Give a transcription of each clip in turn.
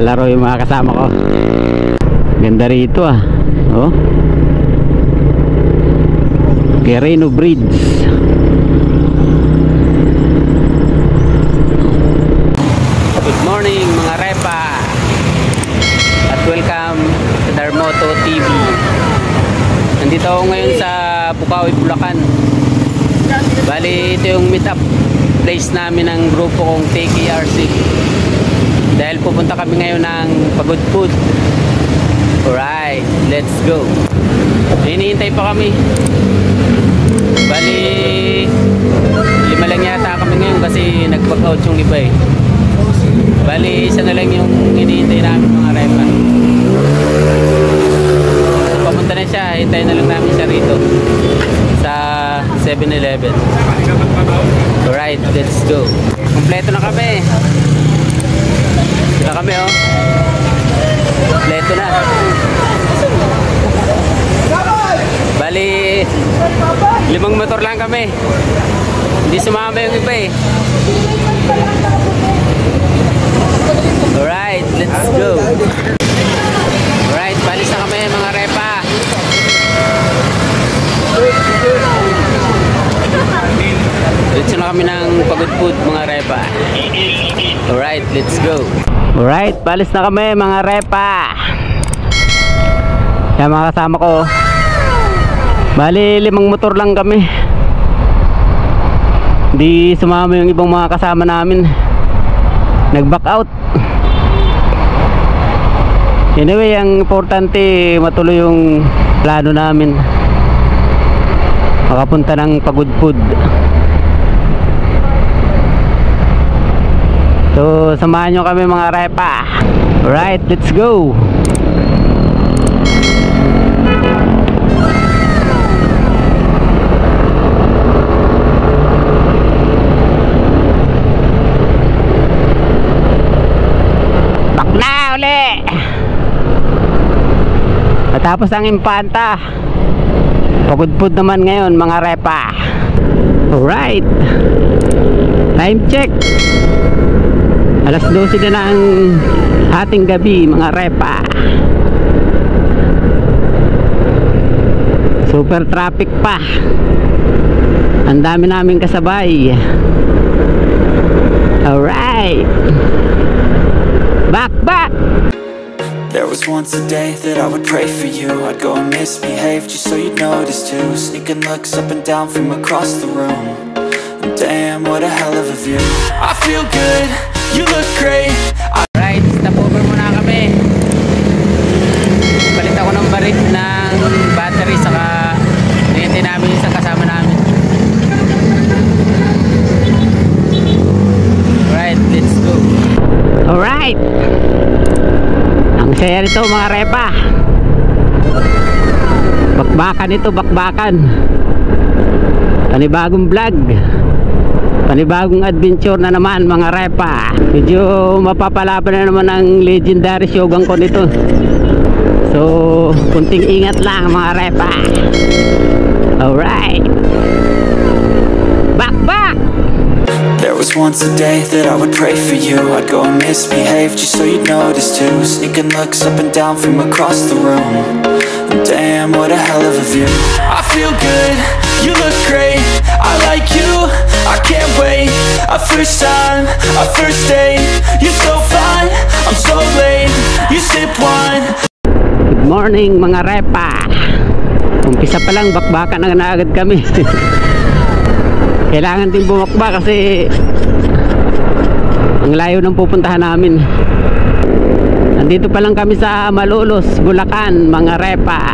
Naglalaro yung mga kasama ko. Ganda rito ah. Oh. Quirino Bridge. Good morning mga repa. At welcome to Darmoto TV. Nandito ako ngayon sa Bukawi, Bulacan. Bali ito yung meet up place namin ng grupo kong TKRC. Dahil pupunta kami ngayon ng Pagod Food. Alright, let's go. Hinihintay pa kami. Bali 5 lang yata kami ngayon kasi nag-back out yung iba eh. Bali isa na lang yung hinihintay namin mga repa. So papunta na siya, hintayin na lang namin siya rito sa 7-Eleven. Alright, let's go. Kompleto na kami. Sila kami oh. Kompleto na. Bali 5 motor lang kami. Hindi sumama yung iba eh. Alright, let's go. Alright, balis na kami mga repa. Diretso na kami ng Pagod Food mga repa. Alright, let's go. Alright, balis na kami mga repa. Yan mga kasama ko. Bali 5 motor lang kami. Hindi sumama yung ibang mga kasama namin. Nag-back out. Anyway, ang importante matuloy yung plano namin. Makapunta ng Pagod Food. So, samahan nyo kami mga repa. Alright, let's go. Bakna uli. Natapos ang Impanta. Pagod Food naman ngayon mga repa. Alright, time check. Alas 12 na ng ating gabi mga repa. Super traffic pa. Ang dami naming kasabay. Alright, back. There was once a day that I would pray for you. I'd go and misbehave just so you'd notice too. Sneaking looks up and down from across the room. And damn, what a hell of a view. I feel good, you look great. Alright, stop over muna kami. Palit ako ng barit ng battery. Saka nihintay namin yung isang kasama namin. Alright, let's go. Alright, ang saya nito mga repa. Bakbakan ito, bakbakan. Panibagong vlog, panibagong adventure na naman mga repa. Medyo mapapalaban na naman ang legendary shogun ko nito. So kunting ingat lang mga repa. Alright, back. There was once a day that I would pray for you. I'd go and misbehave just so you'd notice too. Sneaking looks up and down from across the room. And damn, what a hell of a view. I feel good, you look great. I like you, I can't wait. A first time, a first date. You're so fine, I'm so late. You sip wine. Good morning mga repa. Umpisa pa lang, bakbakan na agad kami. Kailangan din bumakba kasi ang layo ng pupuntahan namin. Nandito pa lang kami sa Malolos, Bulacan mga repa.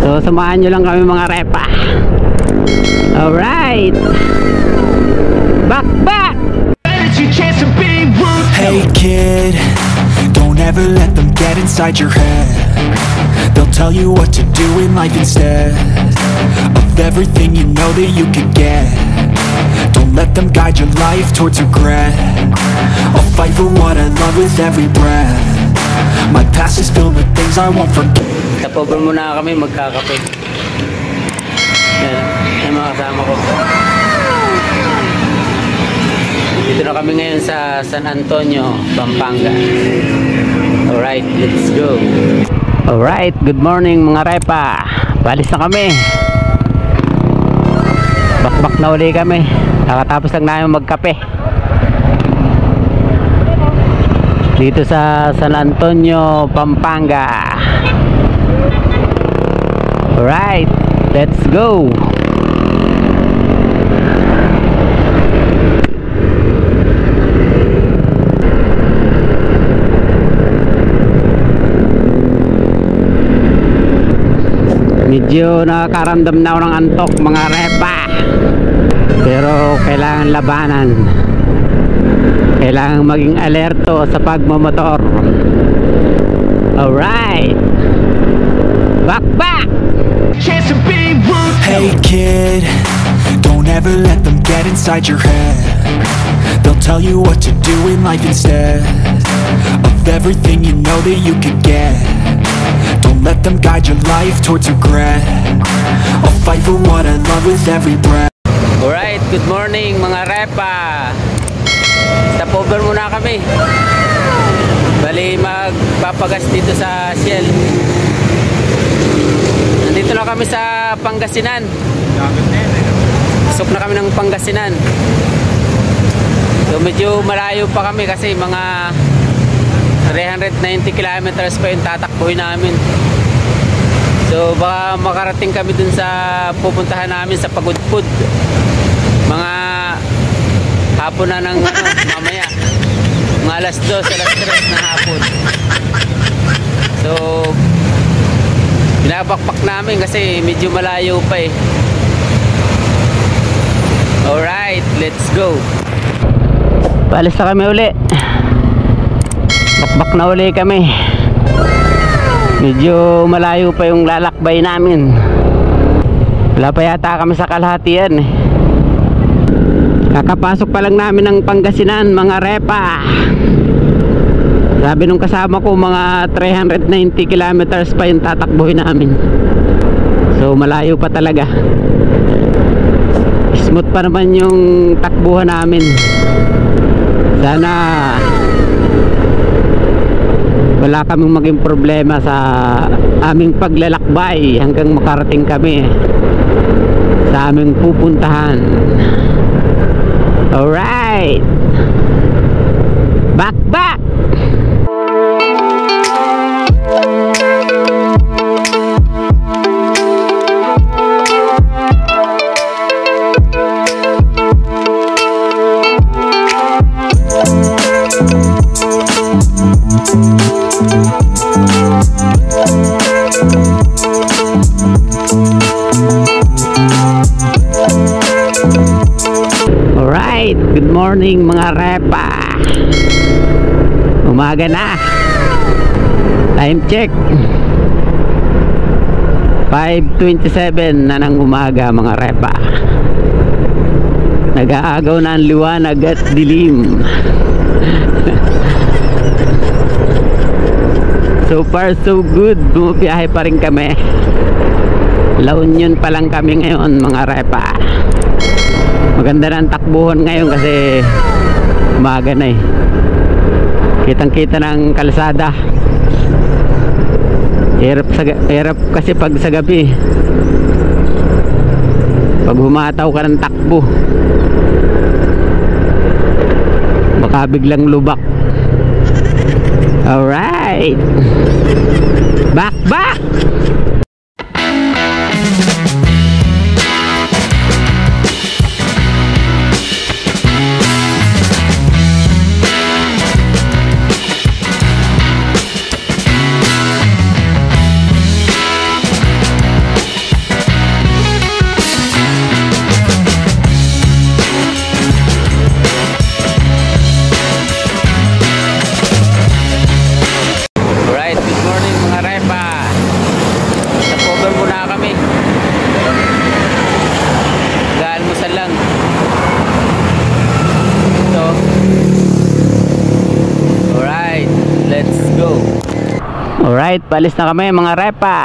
So samahan nyo lang kami mga repa. Alright, back. Hey kid, don't ever let them get inside your head. They'll tell you what to do in life instead of everything you know that you could get. Don't let them guide your life towards regret. I'll fight for what I love with every breath. My past is filled with things I won't forget. Tapover muna kami, magkakape. Yan, yung mga kasama ko. Dito na kami ngayon sa San Antonio, Pampanga. Alright, let's go. Alright, good morning mga repa. Balis na kami. Bakbak na uli kami. Nakatapos lang namin magkape dito sa San Antonio, Pampanga. Alright, let's go. Medyo nakakaramdam na ako ng antok mga repa, pero kailangan labanan, kailangan maging alerto sa pagmamotor. Alright, back. Hey kid, don't ever let them get inside your head. They'll tell you what to do in life instead of everything you know that you could get. Don't let them guide your life towards regret. I'll fight for what I love with every breath. Alright, good morning mga repa. Stop over muna kami. Bali magpapagas dito sa Shell. Nandito na kami sa Pangasinan. Pasok na kami ng Pangasinan. So medyo malayo pa kami kasi mga 390 kilometers pa yung tatakbuhin namin. So baka makarating kami dun sa pupuntahan namin sa Pagudpud mga hapon na ng mamaya, mga alas 2, alas 3 na hapon. So binabakpak namin kasi medyo malayo pa eh. Alright, let's go. Paalis na kami uli. Bakbak na uli kami. Medyo malayo pa yung lalakbay namin. Wala pa yata kami sa kalahatian eh. Kakapasok pa lang namin ng Pangasinan mga repa. Sabi nung kasama ko mga 390 kilometers pa yung tatakbuhin namin. So malayo pa talaga. Smooth pa naman yung takbuhan namin. Sana wala kaming maging problema sa aming paglalakbay hanggang makarating kami sa aming pupuntahan. Alright, back. Alright, good morning mga repa. Umaga na. Time check 5:27 na ng umaga mga repa. Nag-aagaw na ang liwanag at dilim. So far so good. Bumibiyahe pa rin kami. La Union pa lang kami ngayon mga repa. Maganda na ang takbuhan ngayon kasi umaga na eh. Kitang kita ng kalsada. Hirap kasi pag sa gabi, pag humataw ka ng takbo, baka biglang lubak. Alright, back. Alright, palis na kami mga repa.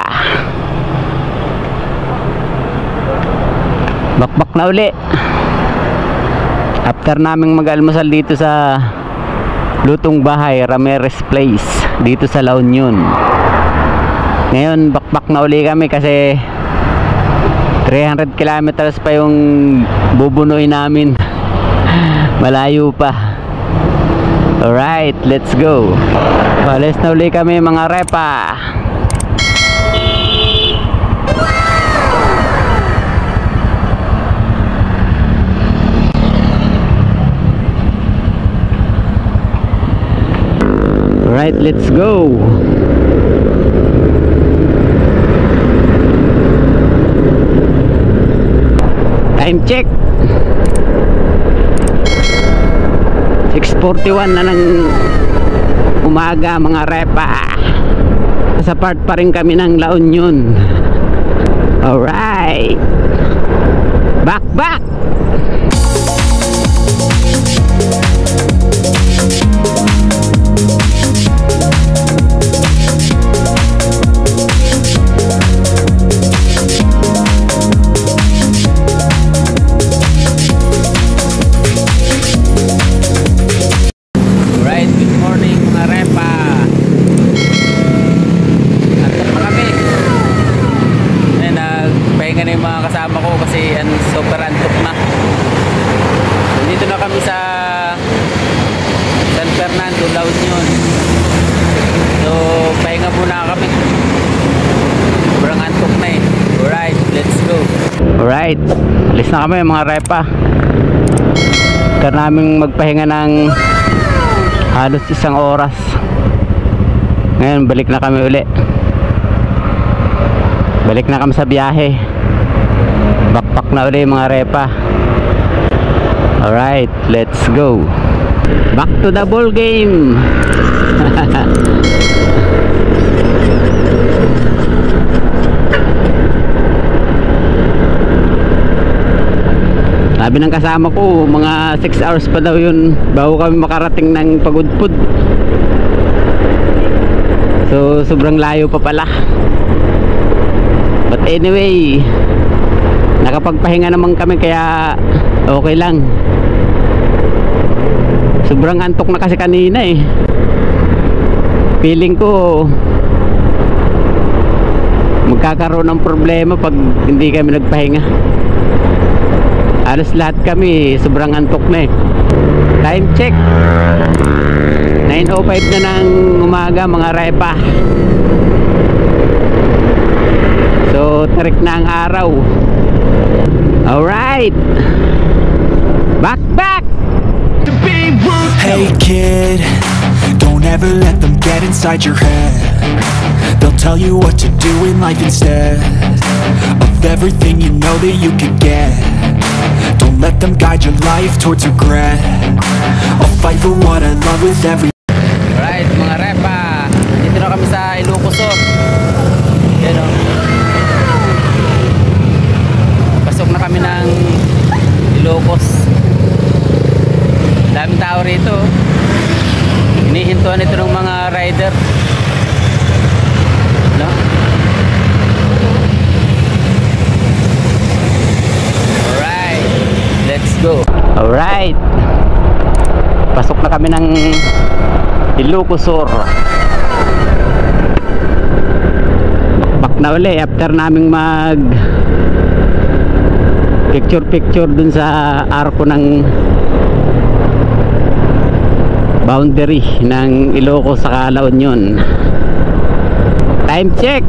Bakbak na uli. After naming mag-almusal dito sa Lutong Bahay, Ramirez Place, dito sa La Union. Ngayon, bakbak na uli kami kasi 300 kilometers pa yung bubunuin namin. Malayo pa. Alright, let's go. Palis na uli kami mga repa. Alright, let's go. Time check 6:41 na ng umaga mga repa. Sa part pa rin kami ng La Union. Alright, back. Super antok na. Nandito na kami sa San Fernando, La Union. So, pahinga muna kami. Sobrang antok na eh. Alright, let's go. Alright, alis na kami mga repa. Kaya namin magpahinga ng halos 1 oras. Ngayon, balik na kami uli. Balik na kami sa biyahe. Backpack na ulit mga repa. Alright, let's go. Back to the ball game. Sabi ng kasama ko, mga 6 hours pa daw yun bago kami makarating ng Pagudpud. So, sobrang layo pa pala. But anyway, nakapagpahinga naman kami kaya okay lang. Sobrang antok na kasi kanina eh. Feeling ko magkakaroon ng problema pag hindi kami nagpahinga. Halos lahat kami sobrang antok na eh. Time check 9:05 na ng umaga mga repa. So tarik na ang araw. Alright, back. Hey kid, don't ever let them get inside your head. They'll tell you what to do in life instead of everything you know that you could get. Don't let them guide your life towards regret. I'll fight for what I love with every. Alright mga repa, dito na kami sa Ilocos Sur. Yan o, pasok na kami ng Ilocos. Daming tao rito. Hinihintuan ito ng mga rider, no? Alright, let's go. Alright, pasok na kami ng Ilocos Sur. Back na uli after naming mag picture dun sa arko ng boundary ng Ilocos sa La Union. Time check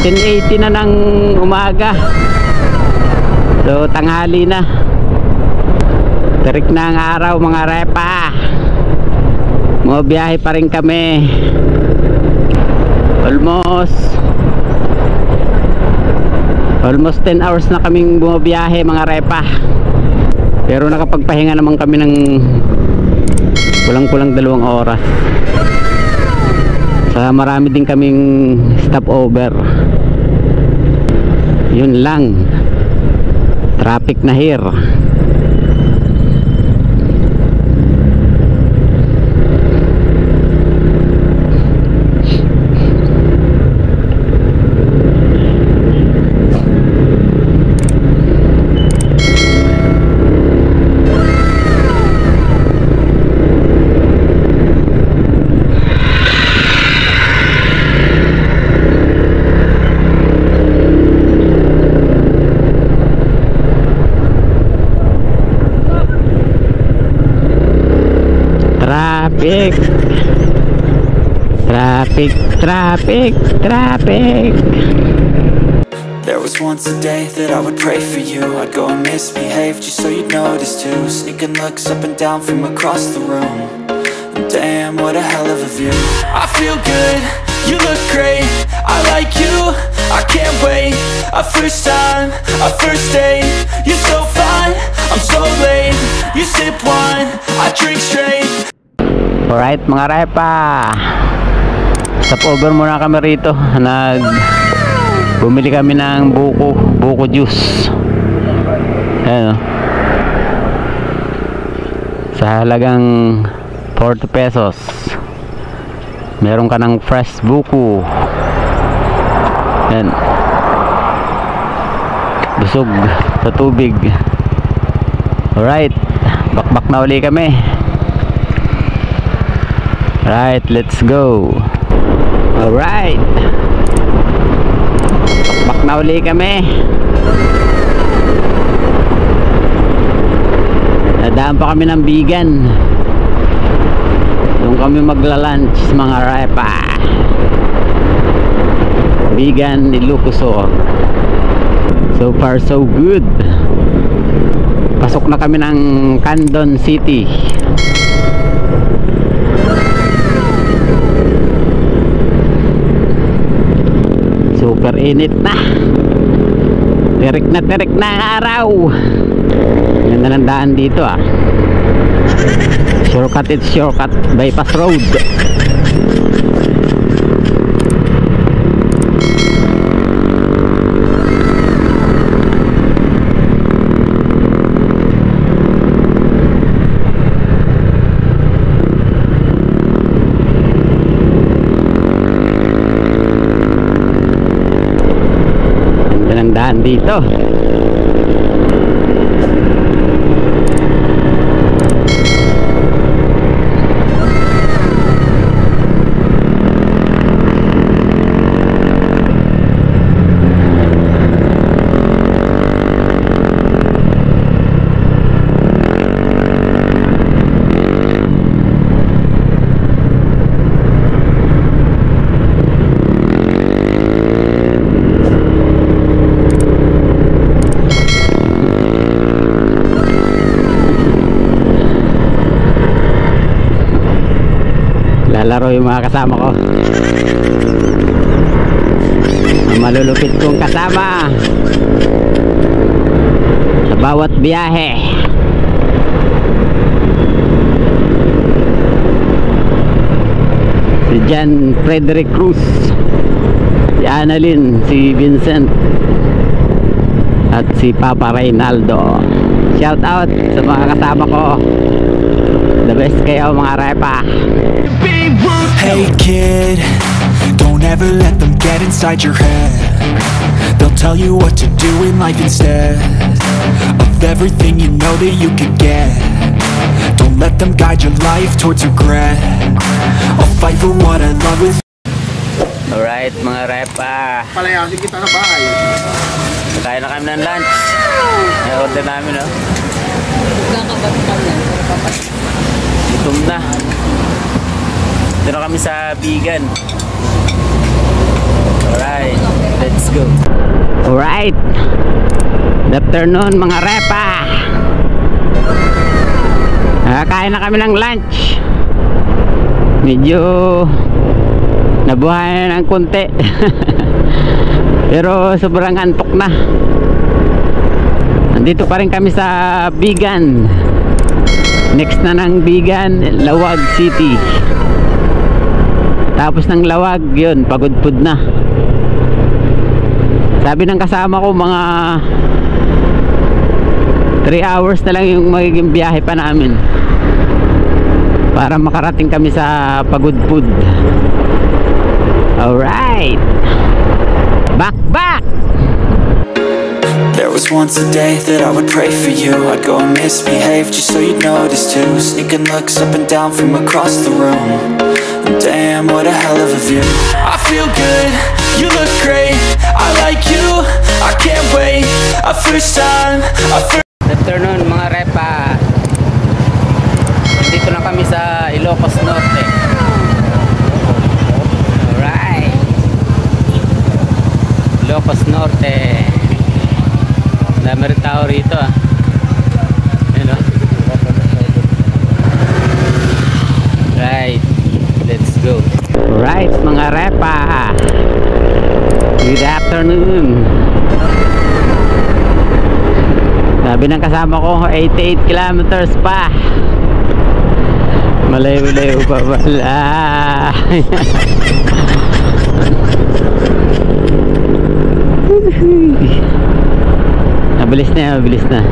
10:80 na ng umaga. So tanghali na. Tarik na ang araw mga repa. Mga biyahe pa rin kami. Almost 10 hours na kaming bumabiyahe mga repa. Pero nakapagpahinga naman kami ng kulang-kulang 2 oras. Saka marami din kaming stopover. Yun lang, traffic na here. Traffic, traffic. There was once a day that I would pray for you. I'd go and misbehave just so you'd notice too. Sneaking looks up and down from across the room. And damn, what a hell of a view. I feel good, you look great, I like you, I can't wait. A first time, a first date. You're so fine, I'm so late. You sip wine, I drink straight. Alright mga repa, stop over muna kami rito. Bumili kami ng buko juice. Ayan, sa halagang 40 pesos meron ka ng fresh buko. Ayan, busog sa tubig. Alright, bakbak na uli kami. Alright, let's go. Alright, bakbak na uli kami. Nadaan pa kami ng Bigan. Doon kami magla-lunch mga repa. Bigan, Ilocos. So far so good. Pasok na kami ng Candon City. Super init na. Tirik na ang araw. Ganda ng daan dito ah. Shortcut, it's shortcut, bypass road. Ganda ng daan dito. Lalaro yung mga kasama ko. Ang malulupit kong kasama sa bawat biyahe. Si Jan Frederick Cruz, si Annalyn, si Vincent, at si Papa Reynaldo. Shout out sa mga kasama ko. The best kayo mga repa. Hey kid, don't ever let them get inside your head. They'll tell you what to do in life instead of everything you know that you could get. Don't let them guide your life towards regret. I'll fight for what I love with. Alright mga repa, Palayasin kita sa bahay. kaya na kami ng lunch. I-order namin no. Gutom na. Dito na kami sa Bigan. Alright, let's go. Alright, good afternoon mga repa. Nakakain na kami ng lunch. Medyo nabuhay na ng konti. Pero sobrang antok na. Nandito pa rin kami sa Bigan. Next na ng Bigan, Lawag City. Tapos ng Lawag, yun, Pagudpud na. Sabi ng kasama ko, mga 3 hours na lang yung magiging biyahe pa namin para makarating kami sa Pagudpud. Alright, back! There was once a day that I would pray for you. I'd go and misbehave just so you'd notice too. Sneaking looks up and down from across the room. And damn, what a hell of a view. I feel good, you look great, I like you, I can't wait. A first time, Good afternoon mga repa. Dito na kami sa Ilocos Norte. Alright. Dami rin tao rito ah. Ayan o. Right. Let's go. Right mga repa. Good afternoon. Sabi ng kasama ko 88 kilometers pa. Malayo-layo pa pala. Mabilis na, mabilis na.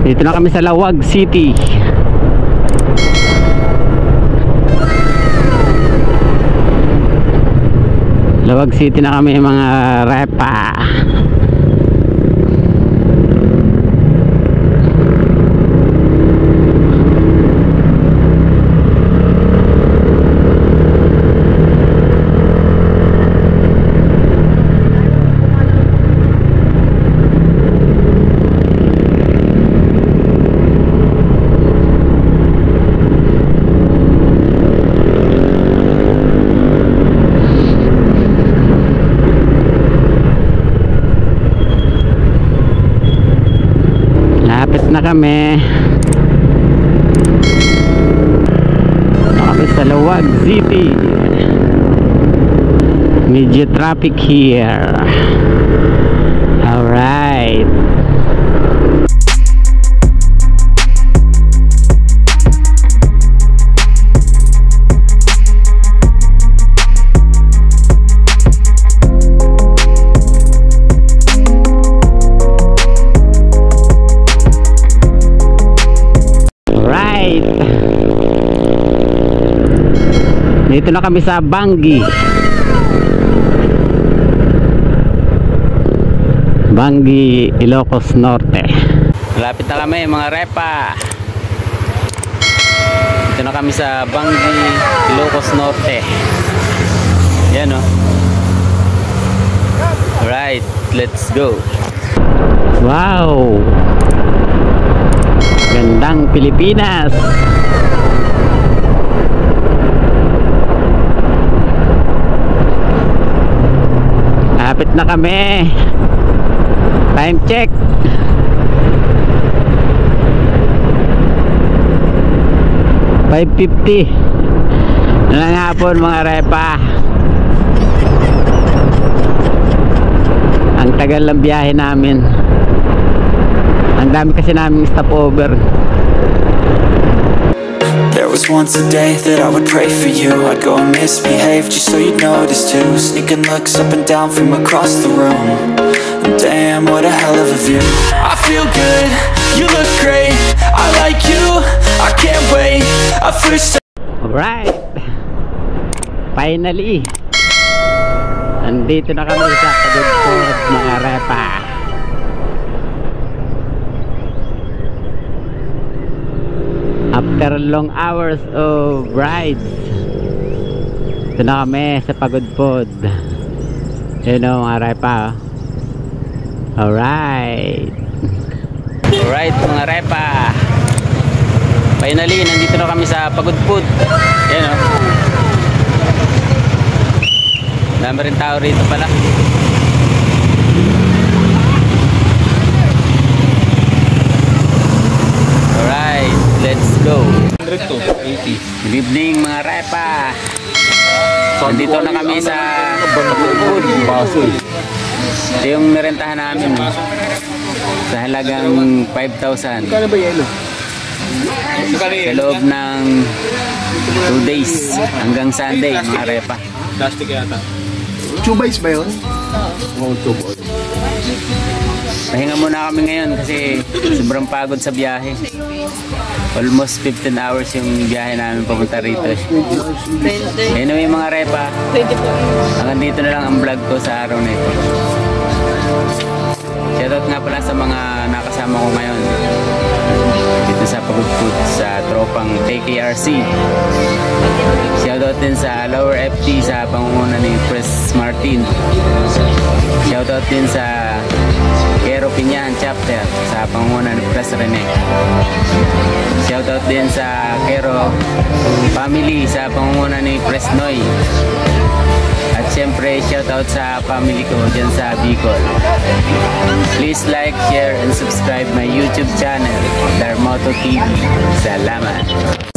Dito na kami sa Lawag City. Lawag City na kami mga repa. Na kami sa Lawag City. Medyo traffic here. Alright. Dito na kami sa Bangi. Bangi, Ilocos Norte. Malapit na kami mga repa. Dito na kami sa Bangi, Ilocos Norte. Yan o. Alright, let's go. Wow, gandang Pilipinas. Lapit na kami. Time check. $5:50 na lang hapon mga repa. Ang tagal ng biyahe namin. Ang dami kasi namin stopover. There was once a day that I would pray for you. I'd go and misbehave just so you'd notice too. Sneaking looks up and down from across the room. And damn, what a hell of a view. I feel good, you look great. I like you, I can't wait. I first. Alright, finally andito na kami sa Kadugtod mga repa. After long hours of rides, ito na kami sa Pagudpod. Yun o mga repa. Alright. Alright mga repa, finally nandito na kami sa Pagudpod. Yan o, dami rin tao rito pala. Alright, let's go. 100 to 80. Good evening mga repa. Nandito na kami sa Pagudpod. Ito yung nirentahan namin sa halagang 5,000 Kano ba yelo? sa loob ng 2 days hanggang Sunday mga repa. Plastic yata. Chubays ba yun? Oo. Tube. Pahinga muna kami ngayon kasi sobrang pagod sa biyahe. Almost 15 hours yung biyahe namin papunta rito. Anyway mga repa, hanggang dito na lang ang vlog ko sa araw na ito. Shoutout nga pala sa mga nakasama ko ngayon dito sa Pagudpod sa tropang KKRC. Shoutout din sa Lower FT sa pangunguna ni Chris Martin. Shoutout din sa Quero Pinyan Chapter sa pangunguna ni Chris Rene. Shoutout din sa Quero Family sa pangunguna ni Chris Noy. At syempre, shoutout sa family ko dyan sa Bicol. Please like, share, and subscribe my YouTube channel, Darmoto TV. Salamat!